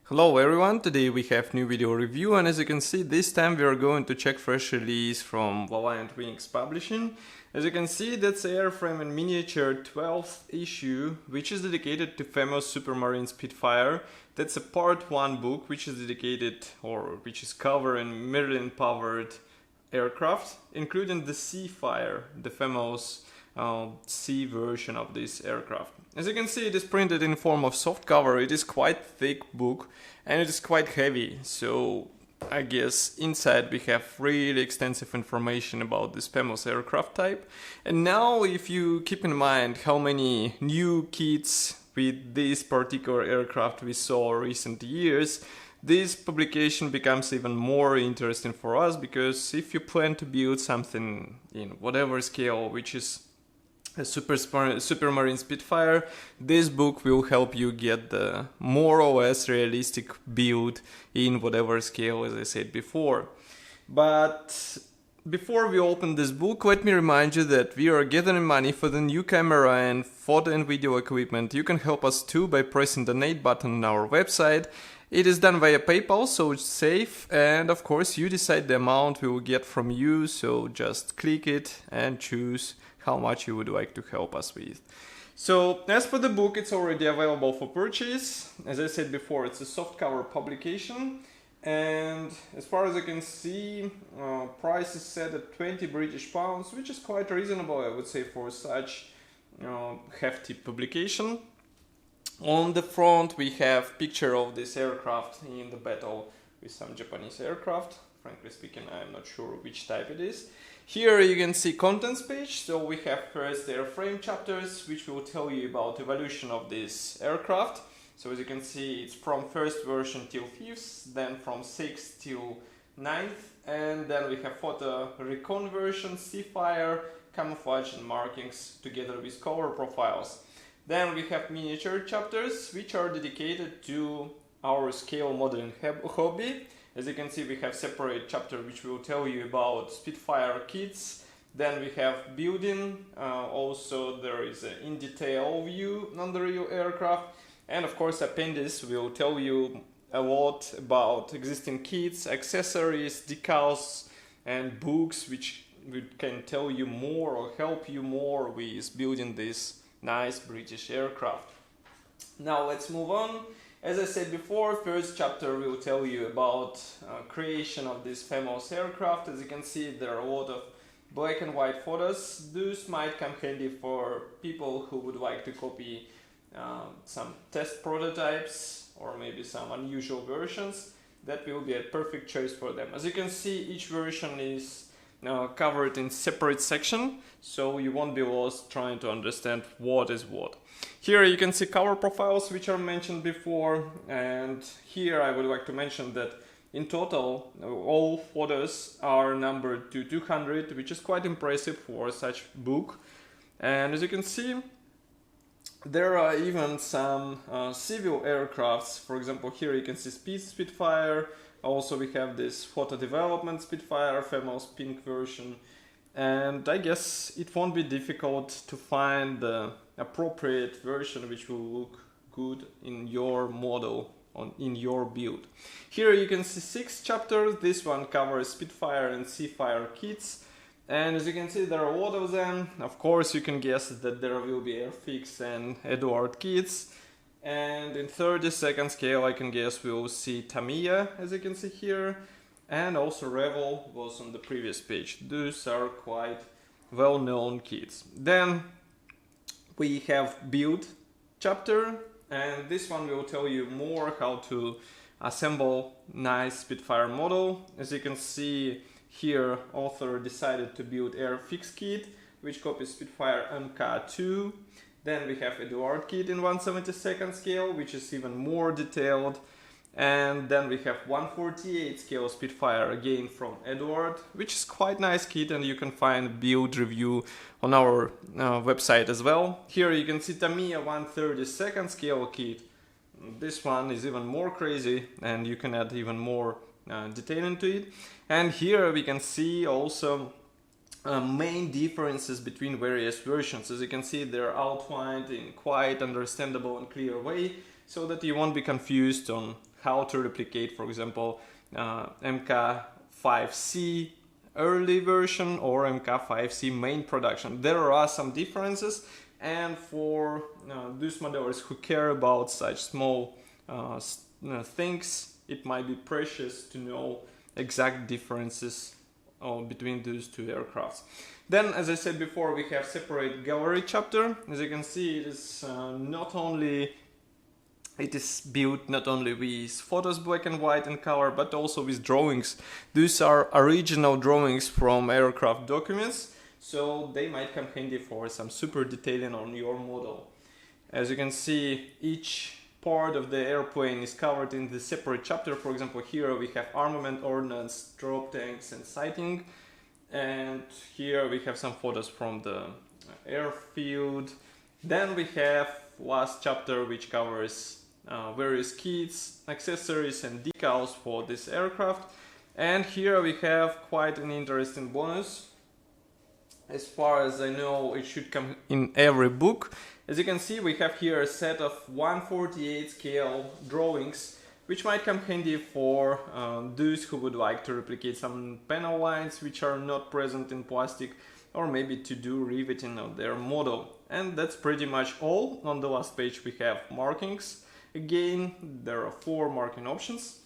Hello everyone, today we have new video review, and as you can see this time we are going to check fresh release from Valiant Wings publishing. As you can see, that's Airframe and Miniature 12th issue, which is dedicated to famous Supermarine Spitfire. That's a part 1 book which is dedicated or which is covering Merlin powered aircraft, including the Seafire, the famous sea version of this aircraft. As you can see, it is printed in form of soft cover. It is quite thick book and it is quite heavy, so I guess inside we have really extensive information about this famous aircraft type. And now if you keep in mind how many new kits with this particular aircraft we saw recent years, this publication becomes even more interesting for us, because if you plan to build something in whatever scale which is a Supermarine Spitfire, this book will help you get the more or less realistic build in whatever scale, as I said before. But before we open this book, let me remind you that we are gathering money for the new camera and photo and video equipment. You can help us too by pressing the donate button on our website. It is done via PayPal, so it's safe, and of course you decide the amount we will get from you, so just click it and choose how much you would like to help us with. So as for the book, it's already available for purchase. As I said before, it's a softcover publication, and as far as I can see, price is set at 20 British pounds, which is quite reasonable, I would say, for such hefty publication. On the front we have picture of this aircraft in the battle with some Japanese aircraft. Frankly speaking, I'm not sure which type it is. Here you can see contents page. So we have first the Airframe chapters, which will tell you about evolution of this aircraft. So as you can see, it's from first version till 5th, then from 6th till 9th, and then we have photo recon version, Seafire, camouflage and markings together with cover profiles. Then we have miniature chapters, which are dedicated to our scale modeling hobby. As you can see, we have separate chapter which will tell you about Spitfire kits. Then we have building, also there is an in detail view on the real aircraft. And of course appendix will tell you a lot about existing kits, accessories, decals and books which can tell you more or help you more with building this nice British aircraft. Now let's move on. As I said before, first chapter will tell you about creation of this famous aircraft. As you can see, there are a lot of black and white photos. Those might come handy for people who would like to copy some test prototypes or maybe some unusual versions. That will be a perfect choice for them. As you can see, each version is covered in separate section, so you won't be lost trying to understand what is what. Here you can see cover profiles which are mentioned before, and here I would like to mention that in total all photos are numbered to 200, which is quite impressive for such book. And as you can see, there are even some civil aircrafts. For example, here you can see Spitfire. Also we have this photo development Spitfire, famous pink version, and I guess it won't be difficult to find the appropriate version which will look good in your model, in your build. Here you can see 6 chapters. This one covers Spitfire and Seafire kits, and as you can see there are a lot of them. Of course you can guess that there will be Airfix and Edward kits. And in 32nd scale, I can guess we'll see Tamiya, as you can see here, and also Revel was on the previous page. Those are quite well-known kits. Then we have build chapter, and this one will tell you more how to assemble nice Spitfire model. As you can see here, author decided to build Airfix kit, which copies Spitfire MK2. Then we have Edward kit in 1/72nd scale, which is even more detailed. And then we have 1/48 scale Spitfire, again from Edward, which is quite nice kit, and you can find build review on our website as well. Here you can see Tamiya 1/32nd scale kit. This one is even more crazy, and you can add even more detail into it. And here we can see also main differences between various versions. As you can see, they're outlined in quite understandable and clear way, so that you won't be confused on how to replicate, for example, MK5C early version or MK5C main production. There are some differences, and for those modelers who care about such small things, it might be precious to know exact differences between those two aircrafts. Then, as I said before, we have separate gallery chapter. As you can see, it is built not only with photos black and white in color, but also with drawings. These are original drawings from aircraft documents, so they might come handy for some super detailing on your model. As you can see, each part of the airplane is covered in the separate chapter. For example, here we have armament, ordnance, drop tanks and sighting. And here we have some photos from the airfield. Then we have last chapter, which covers various kits, accessories and decals for this aircraft. And here we have quite an interesting bonus. As far as I know, it should come in every book. As you can see, we have here a set of 1/48 scale drawings, which might come handy for those who would like to replicate some panel lines which are not present in plastic, or maybe to do riveting of their model. And that's pretty much all. On the last page we have markings. Again, there are 4 marking options.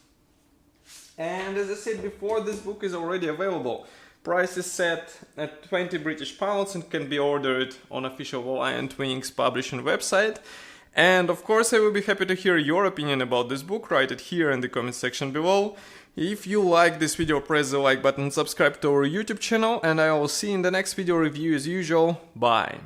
And as I said before, this book is already available. Price is set at 20 British pounds and can be ordered on official Valiant Wings publishing website. And of course, I will be happy to hear your opinion about this book. Write it here in the comment section below. If you like this video, press the like button, subscribe to our YouTube channel, and I will see you in the next video review as usual. Bye!